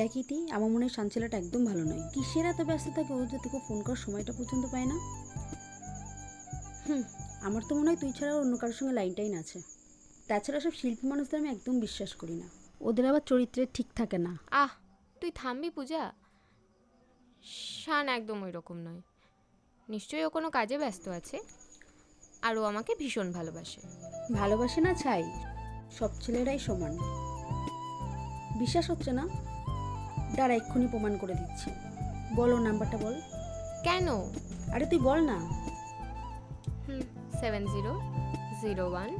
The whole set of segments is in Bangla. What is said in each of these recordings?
দেখিতি আমার মনে হয় সানছেলাটা একদম ভালো নয়। কিসের এত ব্যস্ত থাকে ও, যে তোকে ফোন করার সময়টা পর্যন্ত পায় না। আমার তো মনে হয় তুই ছাড়া অন্য কারোর সঙ্গে লাইনটাইন আছে। তাছাড়া সব শিল্পী মানুষদের আমি একদম বিশ্বাস করি না, ওদের আবার চরিত্রে ঠিক থাকে না। আহ, তুই থামবি পূজা? শান একদম ওই রকম নয়। নিশ্চয়ই ও কোনো কাজে ব্যস্ত আছে, আর ও আমাকে ভীষণ ভালোবাসে। ভালোবাসে না ছাই, সব ছেলেরাই সমান। বিশ্বাস হচ্ছে না? দাঁড়া, এক্ষুনি প্রমাণ করে দিচ্ছি। বল, ওর নাম্বারটা বল। কেন? আরে তুই বল না। 7001।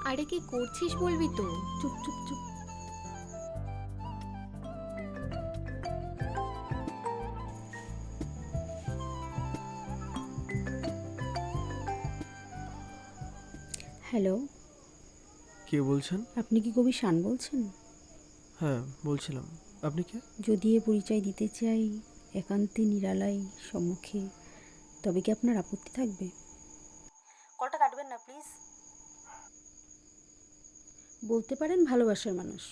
আরে কি করছিস বলবি তো? চুপ চুপ চুপ। হ্যালো, কে বলছেন? আপনি কি কবি শান বলছেন? হ্যাঁ বলছিলাম। আপনি কে? যদি এ পরিচয় দিতে চাই একান্তে নিরালাই সম্মুখে, তবে কি আপনার আপত্তি থাকবে? কলটা কাটবেন না প্লিজ। বলতে পারেন ভালোবাসার মানুষ।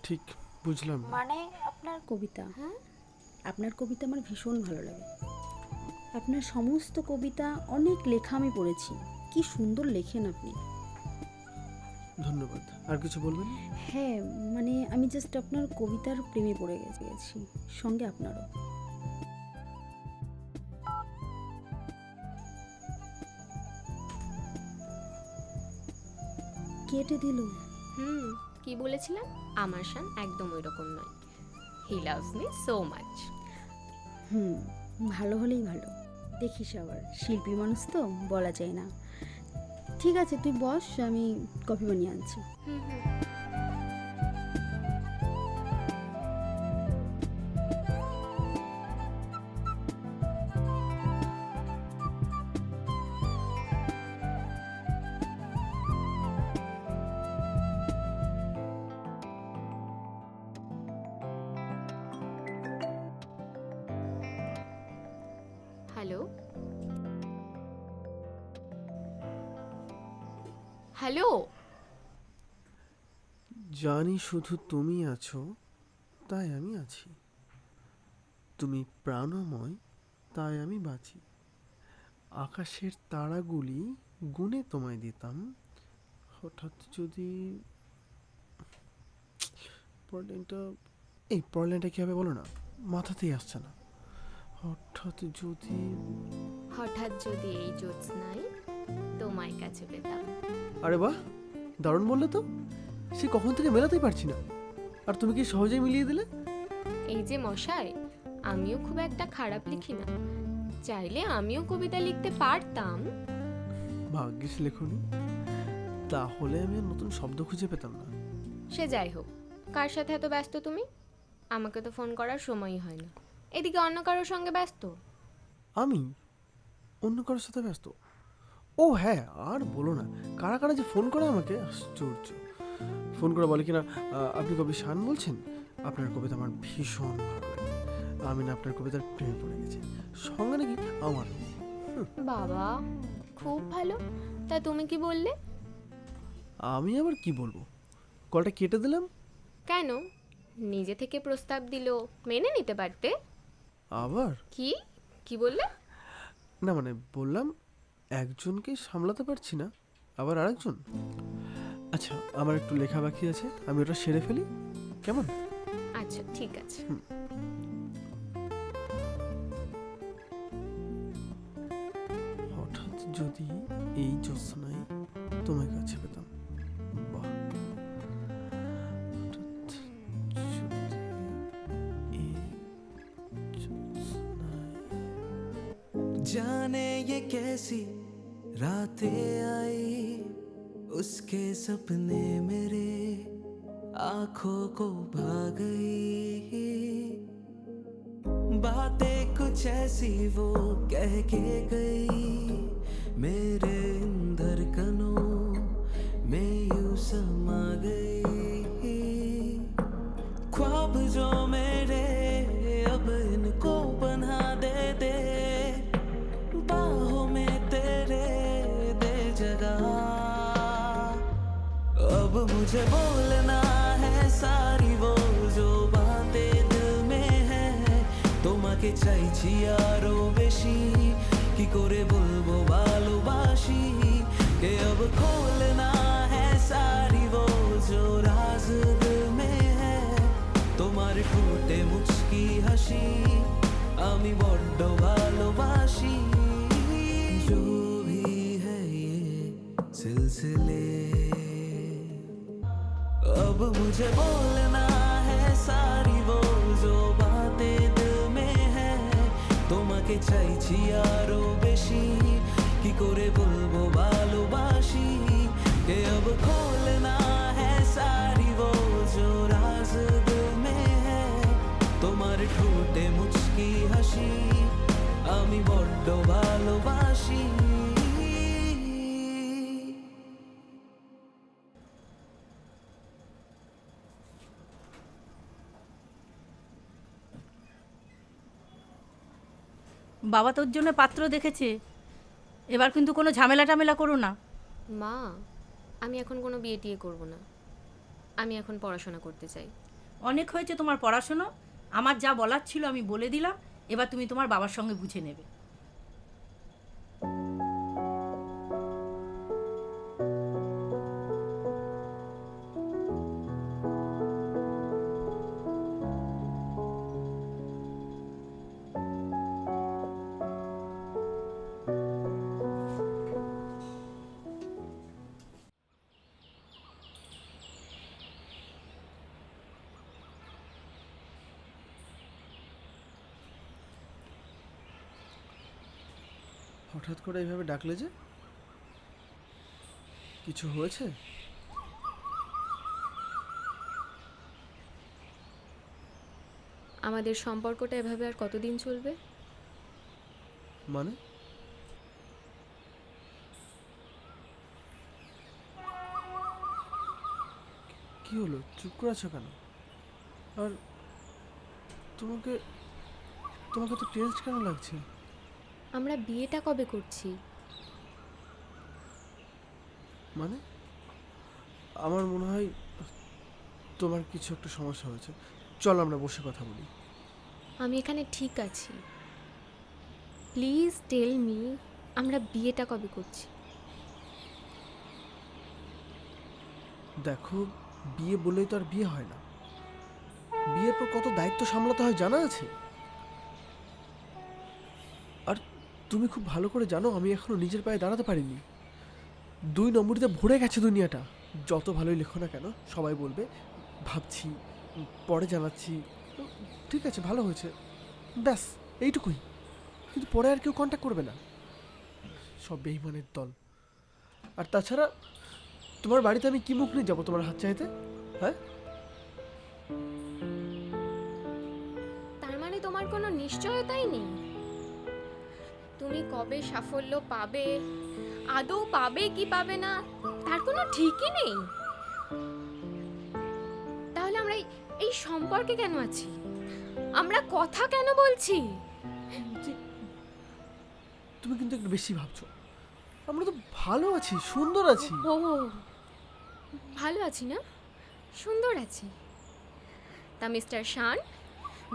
ঠিক বুঝলাম না। মানে আপনার কবিতা। হ্যাঁ, আপনার কবিতা আমার ভীষণ ভালো লাগে। আপনার সমস্ত কবিতা, অনেক লেখা আমি পড়েছি। কি সুন্দর লেখেন আপনি। ধন্যবাদ। আর কিছু বলবেন? হ্যাঁ, মানে আমি জাস্ট আপনার কবিতার প্রেমে পড়ে গেছি, সঙ্গে আপনারও। কেটে দিল। কি বলেছিলাম? আমার শান একদম ওই রকম নয়। He loves me so much. ভালো হলেই ভালো। দেখিস আবার, শিল্পী মানুষ তো, বলা যায় না। ঠিক আছে, তুই বস, আমি কফি বানিয়ে আনছি। Hello hello. জানি শুধু তুমি আছো, তাই আমি আছি। তুমি প্রাণময়, তাই আমি বাঁচি। আকাশের তারাগুলি গুনে তোমায় দিতাম। হঠাৎ যদি পরলাইনটা, এই পরলাইনটা কী হবে বলো না, মাথাতেই আসছে না। হঠাৎ যদি এই জ্যোৎস্নায় তোমায় কাছে পেতাম। আরে বাহ, দারুণ বললে তো। সে কখন থেকে মেলাতেই পারছি না, আর তুমি কি সহজেই মিলিয়ে দিলে। এই যে মশাই, আমিও খুব একটা খারাপ লিখি না। চাইলে আমিও কবিতা লিখতে পারতাম। ভাগ্যিস লেখনি, তাহলে আমি আর নতুন শব্দ খুঁজে পেতাম না। সে যাই হোক, কার সাথে এত ব্যস্ত তুমি? আমাকে তো ফোন করার সময়ই হয় না। এদিকে অন্য কারোর সঙ্গে ব্যস্ত। আমি অন্য কারোর সাথে ব্যস্ত? ও হ্যাঁ, আর বলো না, কারা কারা যে ফোন করে আমাকে, আশ্চর্য। ফোন করে বলে কিনা, আপনি কবি শান বলছেন, আপনার কবিতা আমার ভীষণ ভালো লাগে, আমি না আপনার কবিতার প্রেমে পড়ে গেছি, সঙ্গে নাকি আমার। বাবা, খুব ভালো। তা তুমি কি বললে? আমি আবার কি বলবো, কলটা কেটে দিলাম। কেন? নিজে থেকে প্রস্তাব দিল, মেনে নিতে পারতে। আবার কি কি বললে? না মানে বললাম, একজনকে সামলাতে পারছি না, আবার আরেকজন। আচ্ছা, আমার একটু লেখা বাকি আছে, আমি ওটা সেরে ফেলি, কেমন? আচ্ছা ঠিক আছে। হঠাৎ যদি এই জ্যোৎস্নায় তোমার কাছে পেতাম। বাহ, হঠাৎ যদি এই জ্যোৎস্নায়। जाने ये कैसी रातें आई, उसके सपने मेरे आंखों को भा गई। बातें कुछ ऐसी वो कह के गई, मेरे धड़कनों में यूं समा गई। ख्वाब जो मेरे अब इन मुझे बोलना है सारी वो जो बातें दिल में है তোমাকে চাইছি আরো বেশি কি করে বলবো ভালোবাসি कि अब खोलना है सारी वो जो राज दिल में है তোমার ঠোঁটে মুচকি হাসি আমি বড্ড ভালোবাসি जो भी है ये सिलसिले अब मुझे बोलना है सारी वो जो बातें दिल में है তোমাকে চাইছি আরো বেশি কি করে বলবো ভালোবাসি कि अब खोलना है सारी वो जो राज दिल में है তোমার ঠোঁটে মুচকি হাসি আমি বড্ড ভালোবাসি বাবা তোর জন্য পাত্র দেখেছে, এবার কিন্তু কোনো ঝামেলা টামেলা করো না। মা, আমি এখন কোনো বিয়ে টিয়ে করবো না। আমি এখন পড়াশোনা করতে চাই। অনেক হয়েছে তোমার পড়াশোনা, আমার যা বলার ছিল আমি বলে দিলাম, এবার তুমি তোমার বাবার সঙ্গে বুঝে নেবে। হঠাৎ করে এইভাবে ডাকলে যে, কিছু হয়েছে? আমাদের সম্পর্কটা এভাবে আর কতদিন চলবে? মানে কি হলো, চুপ করে আছো কেন? আর তোমাকে তোমাকে তো টেন্সড কেন লাগছে? আমরা বিয়েটা কবে করছি? মানে আমার মনে হয় তোমার কিছু একটা সমস্যা হয়েছে। চল আমরা বসে কথা বলি। আমি এখানে ঠিক আছি। প্লিজ টেল মি, আমরা বিয়েটা কবে করছি? দেখো, বিয়ে বললেই তো আর বিয়ে হয় না। বিয়ের পর কত দায়িত্ব সামলাতে হয় জানা আছে? আর তুমি খুব ভালো করে জানো আমি এখনো নিজের পায়ে দাঁড়াতে পারিনি। 2 নম্বরিতে ভরে গেছে দুনিয়াটা। যত ভালোই লেখো না কেন সবাই বলবে ভাবছি, পরে জানাচ্ছি। ঠিক আছে, ভালো হয়েছে, ব্যাস এইটুকুই। কিন্তু পরে আর কেউ কন্ট্যাক্ট করবে না, সব বেঈমানের দল। আর তাছাড়া তোমার বাড়িতে আমি কি মুখ নিয়ে যাবো তোমার হাত চাইতে? হ্যাঁ, তার মানে তোমার কোনো নিশ্চয়তাই নেই তুমি কবে সাফল্য পাবে, আদৌ পাবে কি পাবে না তার কোনো ঠিকই নেই। তাহলে আমরা এই সম্পর্কে কেন আছি? আমরা কথা কেন বলছি? তুমি কিন্তু একটু বেশি ভাবছো। আমরা তো ভালো আছি, সুন্দর আছি। ও, ভালো আছি না, সুন্দর আছি। তা মিস্টার শান,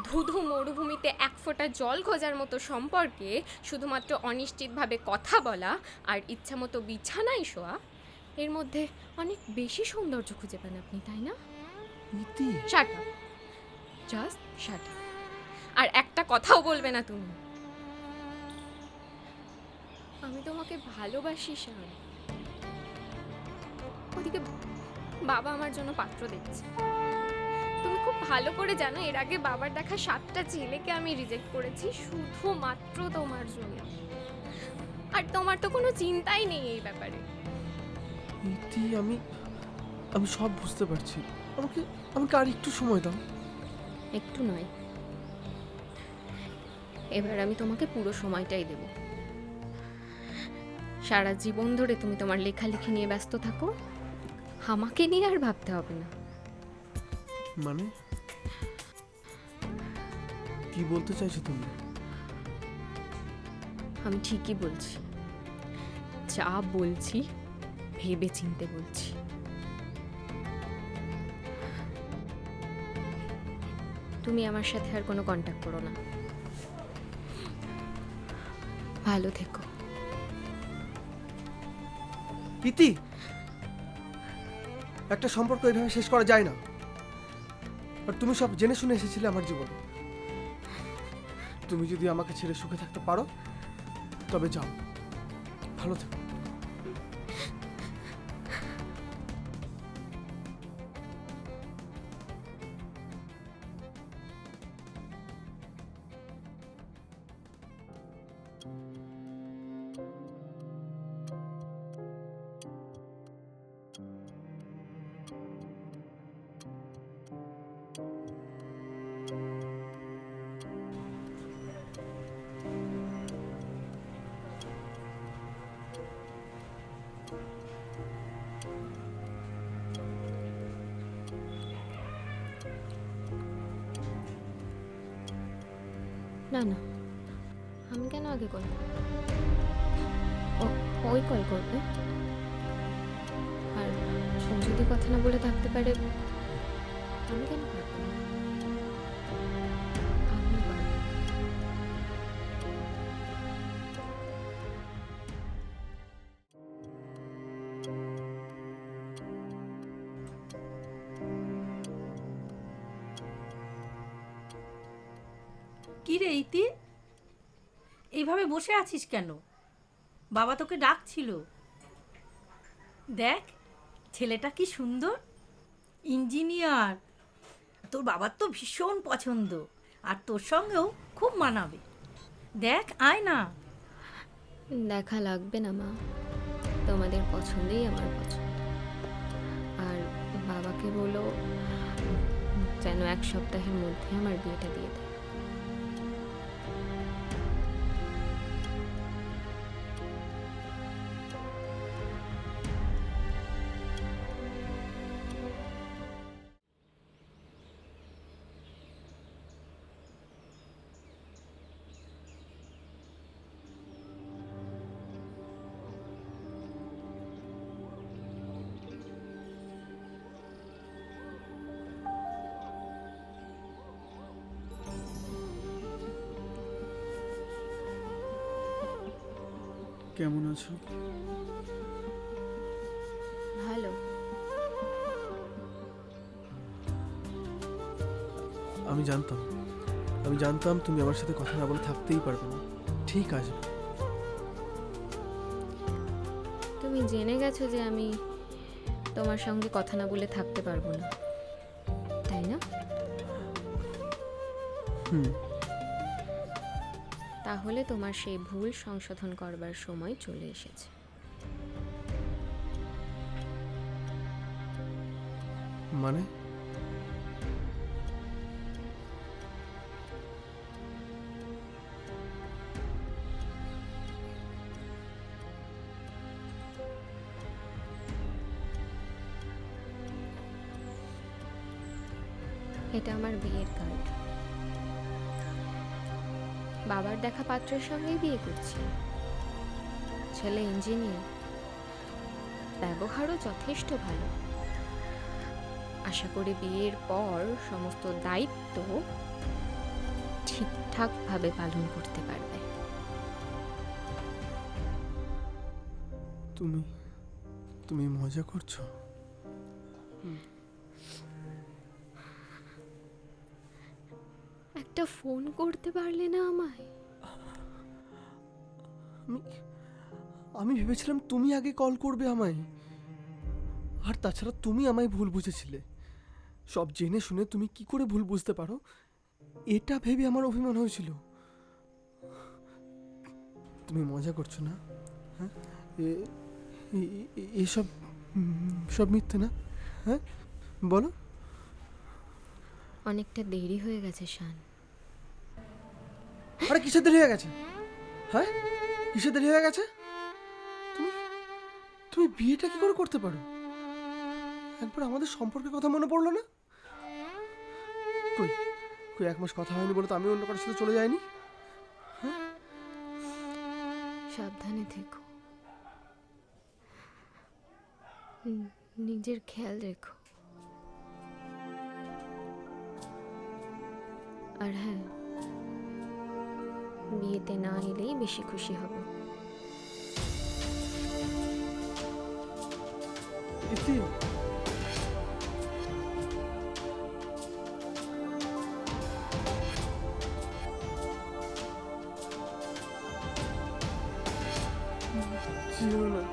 ধুধু মরুভূমিতে 1 ফোঁটা জল খোঁজার মতো সম্পর্কে শুধুমাত্র অনিশ্চিতভাবে কথা বলা আর ইচ্ছামতো বিছানায় শোয়া, এর মধ্যে অনেক বেশি সৌন্দর্য খুঁজে পান আপনি, তাই না? Iti, shut up, just shut up. আর একটা কথাও বলবে না তুমি। আমি তোমাকে ভালোবাসি শান। ওদিকে বাবা আমার জন্য পাত্র দেখছে। তুমি খুব ভালো করে জানো এর আগে বাবার দেখা 7টা ছেলেকে আমি রিজেক্ট করেছি শুধুমাত্র তোমার জন্য। আর তোমার তো কোনো চিন্তাই নেই এই ব্যাপারে। ইতি, আমি সব বুঝতে পারছি। আমাকে আর একটু সময় দাও। একটু নয়, এবার আমি তোমাকে পুরো সময়টাই দেব। সারা জীবন ধরে তুমি তোমার লেখালেখি নিয়ে ব্যস্ত থাকো, আমাকে নিয়ে আর ভাবতে হবে না। মানে কি বলতে চাইছো তুমি? আমি ঠিকই বলছি, যা বলছি ভেবে চিনতে বলছি। তুমি আমার সাথে আর কোনো কন্ট্যাক্ট করো না। ভালো থেকো। ইতি, একটা সম্পর্ক এইভাবে শেষ করা যায় না। আর তুমি সব জেনে শুনে এসেছিলে আমার জীবনে। তুমি যদি আমাকে ছেড়ে সুখে থাকতে পারো তবে যাও, ভালো থেকো। না না, আমি কেন আগে কল করব? ওই কল করবে। আর ও যদি কথা না বলে থাকতে পারে, আমি কেন পারবো না? আমি পারবো। কি রে ইতি, এইভাবে বসে আছিস কেন? বাবা তোকে ডাকছিল। দেখ ছেলেটা কি সুন্দর, ইঞ্জিনিয়ার। তোর বাবার তো ভীষণ পছন্দ, আর তোর সঙ্গেও খুব মানাবে। দেখ আয় না। দেখা লাগবে না মা, তোমাদের পছন্দেই আমার পছন্দ। আর বাবাকে বলো যেন 1 সপ্তাহের মধ্যে আমার বিয়েটা দিয়ে দেয়। কেমন আছো? ভালো। আমি জানতাম তুমি আমার সাথে কথা না বলে থাকতেই পারবে না। ঠিক আছে, তুমি জেনে গেছো যে আমি তোমার সঙ্গে কথা না বলে থাকতে পারবো না, তাই না? তাহলে তোমার সেই ভুল সংশোধন করবার সময় চলে এসেছে। মানে এটা আমার বিয়ের কার্ড। বাবার দেখা পাত্রের সঙ্গেই বিয়ে করছি। ছেলে ইঞ্জিনিয়ার, ব্যবহারও যথেষ্ট ভালো। আশা করি বিয়ের পর সমস্ত দায়িত্ব ঠিকঠাকভাবে পালন করতে পারবে। তুমি মজা করছো? একটা ফোন করতে পারলে না আমায়? আমি ভেবেছিলাম তুমি আগে কল করবে আমায়। আর তাছাড়া তুমি আমায় ভুল বুঝেছিলে। সব জেনে শুনে তুমি কি করে ভুল বুঝতে পারো এটা ভেবে আমার অভিমান হয়েছিল। তুমি মজা করছো না? হ্যাঁ, এসব সব মিথ্যে না? হ্যাঁ বলো। অনেকটা দেরি হয়ে গেছে শান। আরে কিসের দেরি হয়ে গেছে? হ্যাঁ, কিসের দেরি হয়ে গেছে? তুমি বিয়েটা কি করে করতে পারো? একবার আমাদের সম্পর্কের কথা মনে পড়লো না? কই 1 মাস কথা হয়নি বলে তো আমি অন্য কারোর সাথে চলে যাইনি। সাবধানে থেকো, নিজের খেয়াল রেখো। আর হ্যাঁ, বিয়েতে না এলেই বেশি খুশি হব। ইতি, যেও না।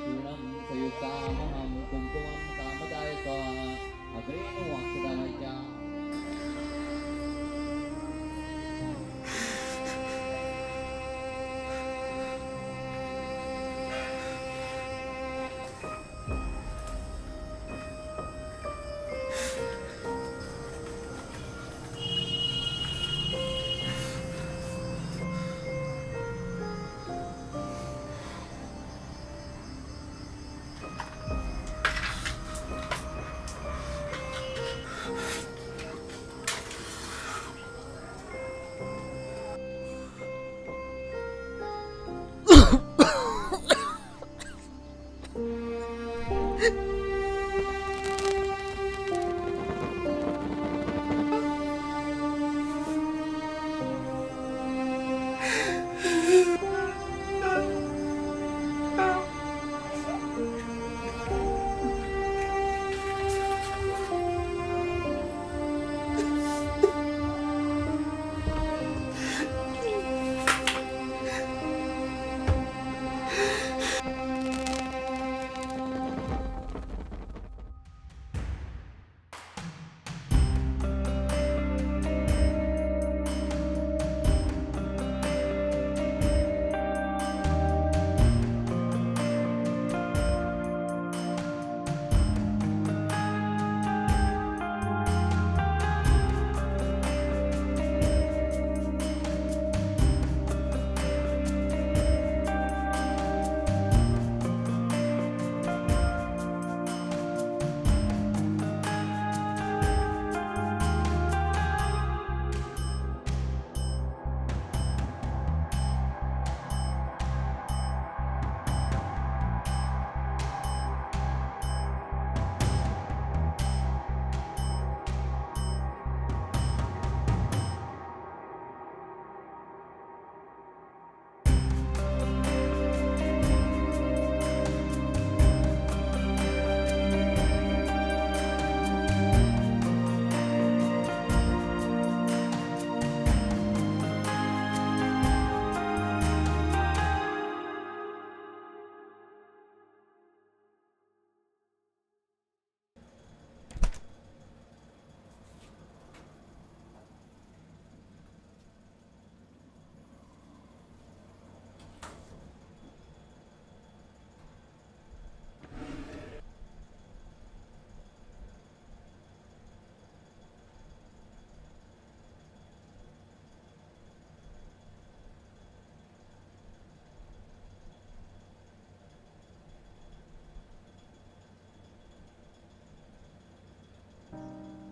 पूर्णं सयुक्तामहं कुङ्कुमं कामदाय स्वाहा अग्रेण वाक्सदाय च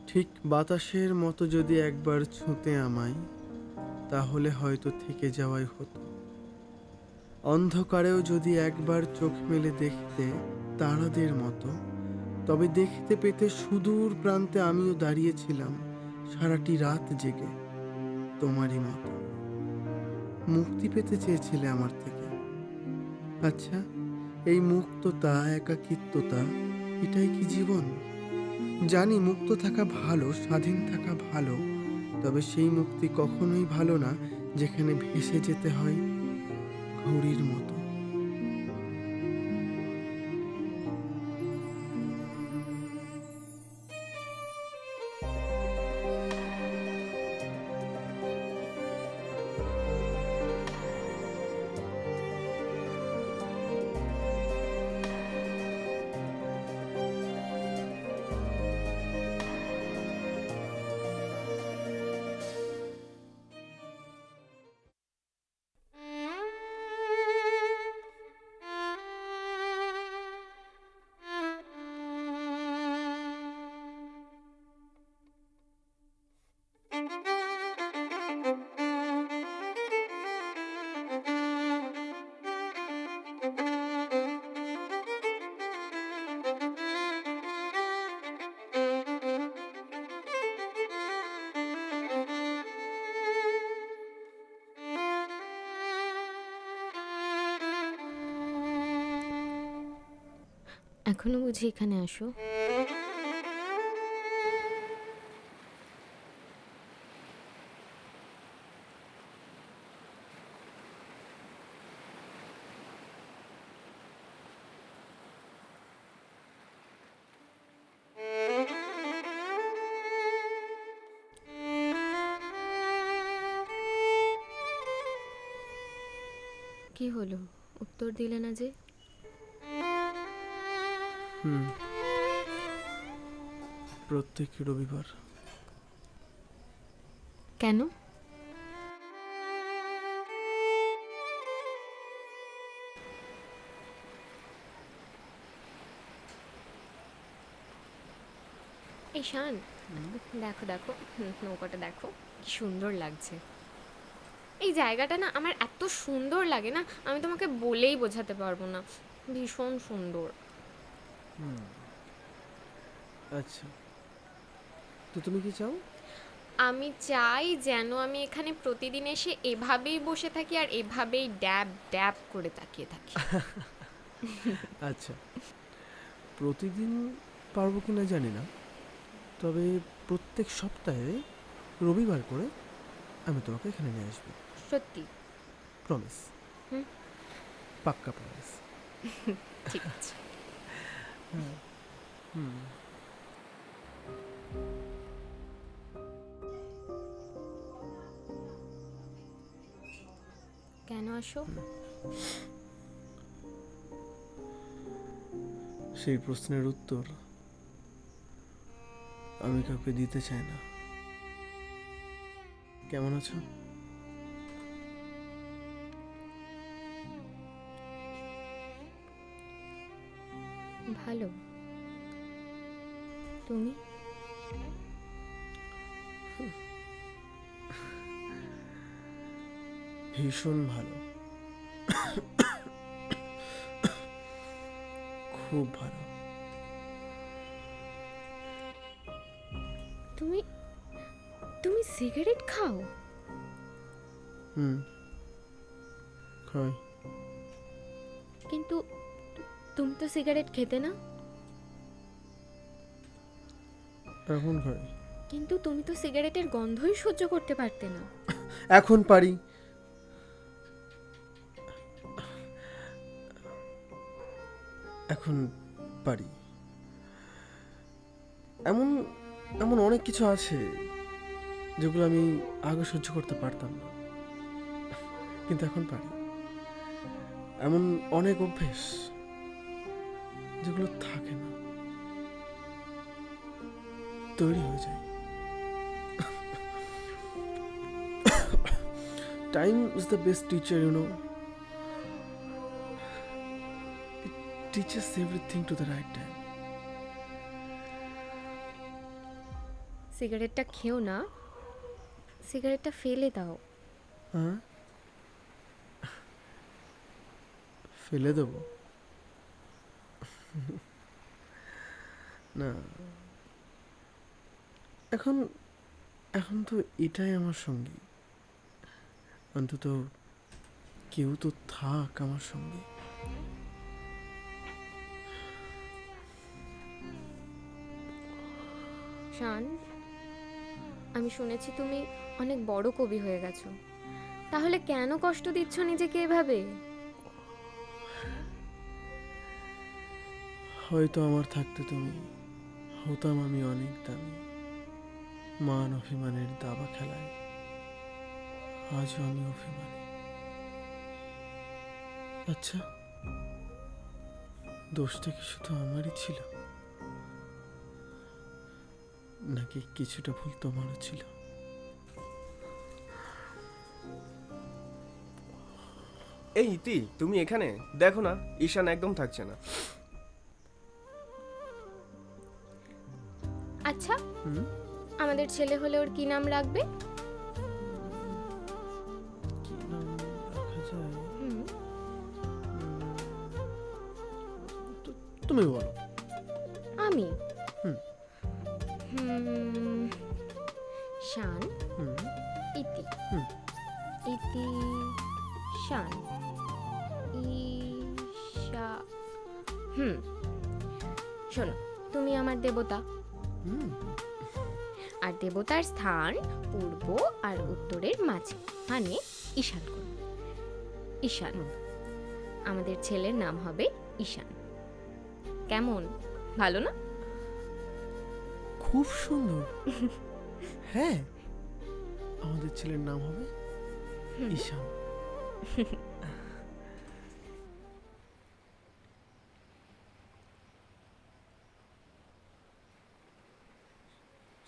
ঠিক বাতাসের মতো যদি একবার ছুঁতে আমায়, তাহলে হয়তো থেকে যাওয়াই হতো। অন্ধকারেও যদি একবার চোখ মেলে দেখতে তারাদের মতো, তবে দেখতে পেতে সুদূর প্রান্তে আমিও দাঁড়িয়েছিলাম সারাটি রাত জেগে, তোমারই মতো। মুক্তি পেতে চেয়েছিলে আমার থেকে। আচ্ছা, এই মুক্ততা, একাকিত্বতা, এটাই কি জীবন? জানি মুক্ত থাকা ভালো, স্বাধীন থাকা ভালো, তবে সেই মুক্তি কখনোই ভালো না যেখানে ভেসে যেতে হয় ঘুড়ির মতো। এখনো বুঝি এখানে আসো? কি হলো, উত্তর দিলে না যে? প্রত্যেক রবিবার। কেন? এই শান, দেখো দেখো, নৌকাটা দেখো, কি সুন্দর লাগছে। এই জায়গাটা না আমার এত সুন্দর লাগে না, আমি তোমাকে বলেই বোঝাতে পারবো না। ভীষণ সুন্দর। আচ্ছা, তো তুমি কি চাও? আমি চাই যেন আমি এখানে প্রতিদিন এসে এভাবেই বসে থাকি আর এভাবেই ড্যাব ড্যাব করে তাকিয়ে থাকি। আচ্ছা, প্রতিদিন পারবো কি না জানি না, তবে প্রত্যেক সপ্তাহে রবিবার করে আমি তোমাকে এখানে নিয়ে আসবো। সত্যি? প্রমিস। হুম। পাক্কা প্রমিস। ঠিক আছে। কেন আসো? সেই প্রশ্নের উত্তর আমি কাউকে দিতে চাই না। কেমন আছো? ভালো। তুমি? ভীষণ ভালো, খুব ভালো। তুমি তুমি সিগারেট খাও? খাই। কিন্তু তুমি তো সিগারেট খেতে না। এখন খাই। কিন্তু তুমি তো সিগারেটের গন্ধই সহ্য করতে পারতে না। এখন পারি। এখন পারি। এমন এমন অনেক কিছু আছে যেগুলো আমি আগে সহ্য করতে পারতাম না, কিন্তু এখন পারি। এমন অনেক অভ্যেস যেগুলো থাকে না, তৈরি হয়ে যায়। Time is the best teacher, you know. It teaches everything to the right time. সিগারেটটা খেও না, সিগারেটটা ফেলে দাও। হ্যাঁ, ফেলে দেবো না। এখন এখন তো এটাই আমার সঙ্গী। অন্তত কেউ তো থাক আমার সঙ্গে। শান, আমি শুনেছি তুমি অনেক বড় কবি হয়ে গেছো, তাহলে কেন কষ্ট দিচ্ছ নিজেকে এভাবে? হয়তো আমার থাকতে তুমি হতাম আমি অনেক দামি। মান অভিমানের দাবা খেলায় আজও আমি অভিমানী। আচ্ছা, দোষটা কি শুধু আমারই ছিল, নাকি কিছুটা ভুল তোমারও ছিল? এই ইতি, তুমি এখানে দেখো না, ঈশান একদম থাকছে না। আচ্ছা, আমাদের ছেলে হলে ওর কি নাম রাখবে? কি নাম রাখা যায়? তুমি বলো। আমি হুম। শান, ইতি, ইতি শান, ঈশা। শোনো, তুমি আমার দেবতা, হুম, আর দেবতার স্থান পূর্ব আর উত্তরের মাঝে, মানে ঈশান কোণ। ঈশান, আমাদের ছেলের নাম হবে ঈশান। কেমন, ভালো না? খুব সুন্দর। হ্যাঁ, আমাদের ছেলের নাম হবে ঈশান।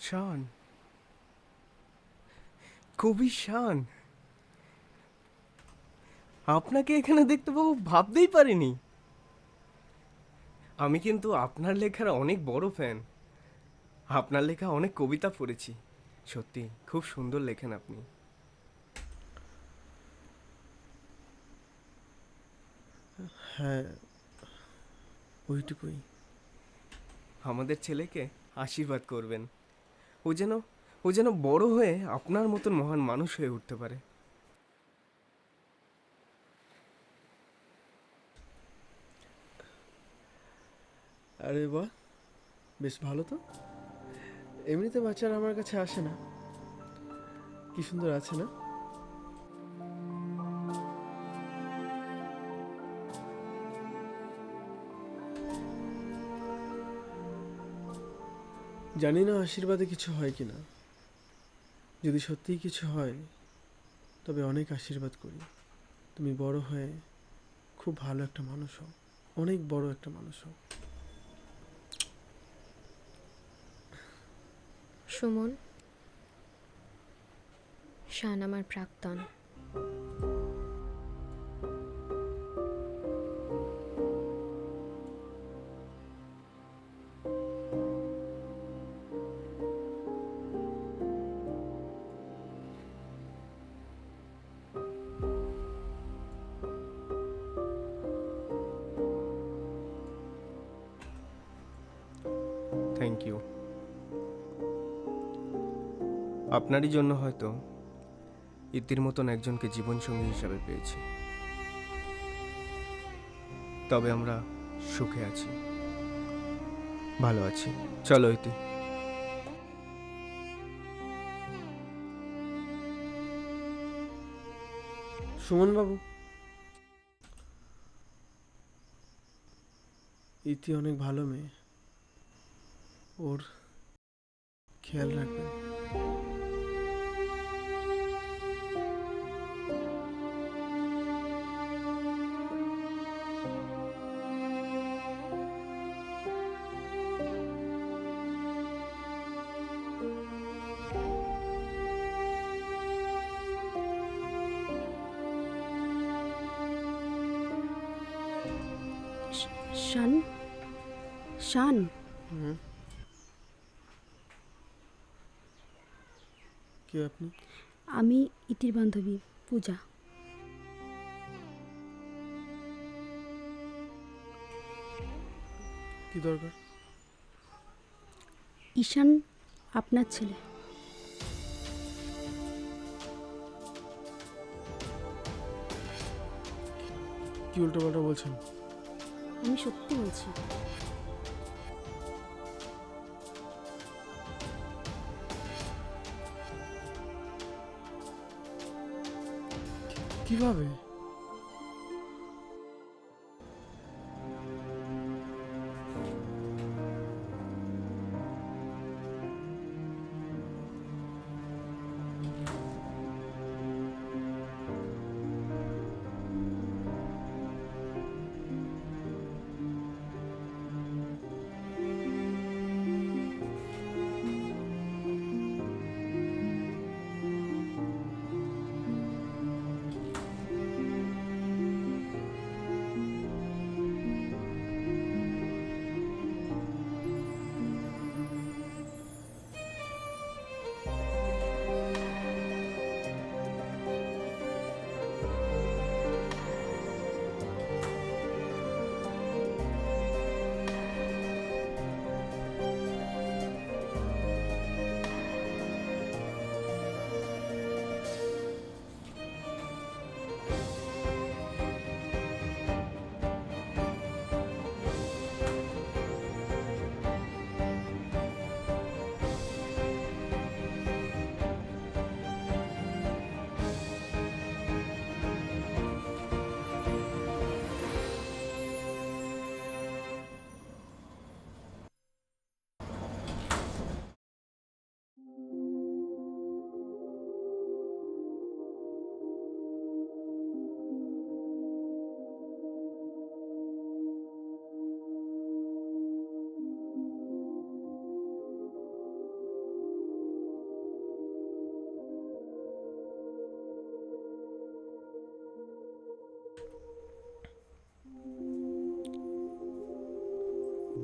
শান, কবি শান, আপনাকে এখানে দেখতে পাবো ভাবতেই পারিনি। আমি কিন্তু আপনার লেখার অনেক বড় ফ্যান। আপনার লেখা অনেক কবিতা পড়েছি। সত্যি খুব সুন্দর লেখেন আপনি। হ্যাঁ, ওইটুকুই। আমাদের ছেলেকে আশীর্বাদ করবেন। ও যেন বড় হয়ে আপনার মতন মহান মানুষ হয়ে উঠতে পারে। আরে বাহ, বেশ ভালো তো। এমনিতে বাচ্চারা আমার কাছে আসে না, কি সুন্দর আছে না? জানি না আশীর্বাদে কিছু হয় কি না। যদি সত্যিই কিছু হয় তবে অনেক আশীর্বাদ করি তুমি বড় হয়ে খুব ভালো একটা মানুষ হও, অনেক বড় একটা মানুষ হও। সুমন, শান আমার প্রাক্তন। Thank you. আপনারই জন্য হয়তো ইতির মতন একজনকে জীবনসঙ্গী হিসাবে পেয়েছি। তবে আমরা সুখে আছি, ভালো আছি। চলো ইতি। সুমন বাবু, ইতি অনেক ভালো মেয়ে, ওর খেয়াল রাখবেন। শান, শান, কে আপনি? আমি ইতির বান্ধবী পূজা। কি দরকার? ঈশান আপনার ছেলে। কি উল্টোপাল্টা বলছেন? আমি সত্যি বলছি। কিভাবে?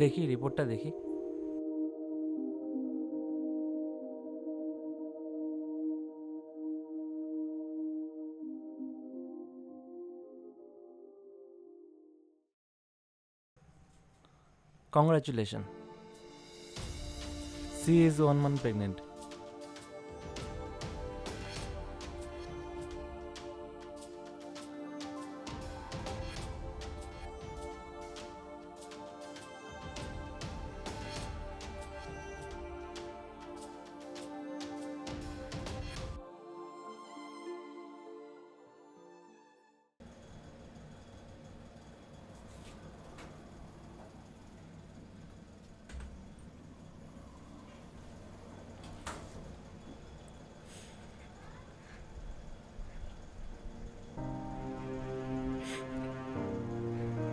দেখি রিপোর্টটা দেখি। Congratulations. She is 1 month pregnant.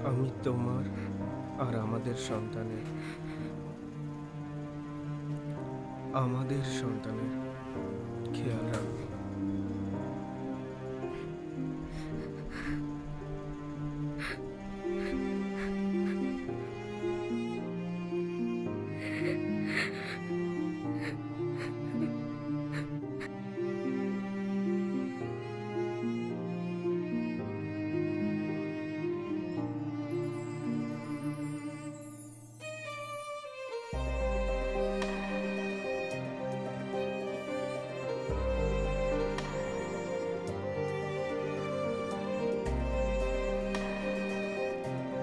আমি তোমার আর আমাদের সন্তানের খেয়াল রাখবো।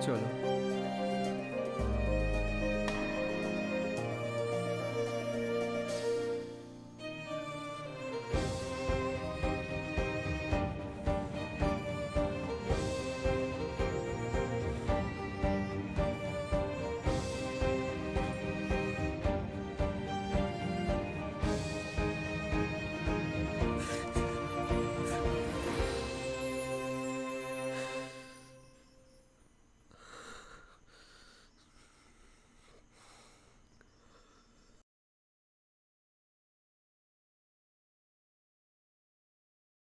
চলো।